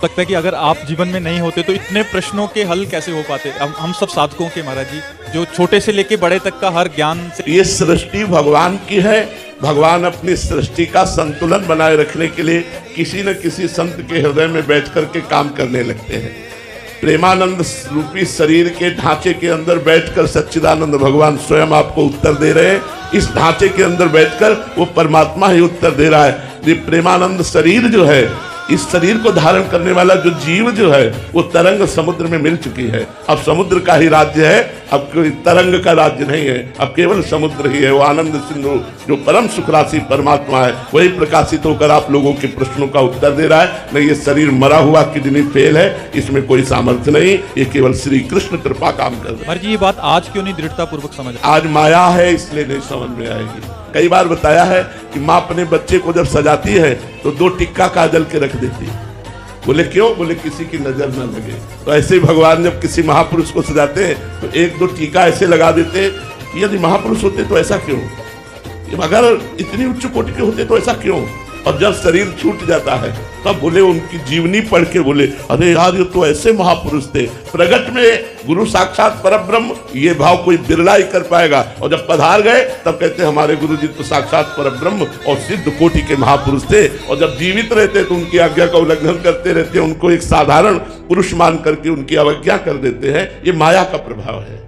लगता है कि अगर आप जीवन में नहीं होते तो इतने प्रश्नों के हल कैसे हो पाते? हम सब साधकों के महाराज जी, जो छोटे से लेके बड़े तक का हर ज्ञान से। ये सृष्टि भगवान की है। भगवान अपनी सृष्टि का संतुलन बनाए रखने के लिए किसी न किसी संत के हृदय में बैठ करके काम करने लगते हैं। प्रेमानंद रूपी शरीर के ढांचे के अंदर बैठकर सच्चिदानंद भगवान स्वयं आपको उत्तर दे रहे हैं। इस ढांचे के अंदर बैठकर वो परमात्मा ही उत्तर दे रहा है। ये प्रेमानंद शरीर जो है, इस शरीर को धारण करने वाला जो जीव जो है, वो तरंग समुद्र में मिल चुकी है। अब समुद्र का ही राज्य है, अब कोई तरंग का राज्य नहीं है, अब केवल समुद्र ही है। वो आनंद सिंधु जो परम सुख राशि परमात्मा है, वही प्रकाशित होकर आप लोगों के प्रश्नों का उत्तर दे रहा है। नहीं, ये शरीर मरा हुआ किडनी फेल है, इसमें कोई सामर्थ्य नहीं, ये केवल श्री कृष्ण कृपा काम कर रहा है। जी, ये बात आज क्यों नहीं दृढ़ता पूर्वक समझ? आज माया है, इसलिए नहीं समझ में आएगी। कई बार बताया है कि माँ अपने बच्चे को जब सजाती है तो 2 टिक्का काजल के रख देती है। बोले क्यों? बोले किसी की नजर न लगे। तो ऐसे ही भगवान जब किसी महापुरुष को सजाते हैं तो 1-2 टीका ऐसे लगा देते हैं। यदि महापुरुष होते तो ऐसा क्यों? अगर इतनी उच्च कोटि के होते तो ऐसा क्यों? और जब शरीर छूट जाता है तब बोले, उनकी जीवनी पढ़ के बोले, अरे यार ये तो ऐसे महापुरुष थे। प्रगट में गुरु साक्षात परब्रह्म, ये भाव कोई बिरला ही कर पाएगा। और जब पधार गए तब कहते हमारे गुरु जी तो साक्षात परब्रह्म और सिद्ध कोटि के महापुरुष थे। और जब जीवित रहते तो उनकी आज्ञा का उल्लंघन करते रहते, उनको एक साधारण पुरुष मान करके उनकी अवज्ञा कर देते हैं। ये माया का प्रभाव है।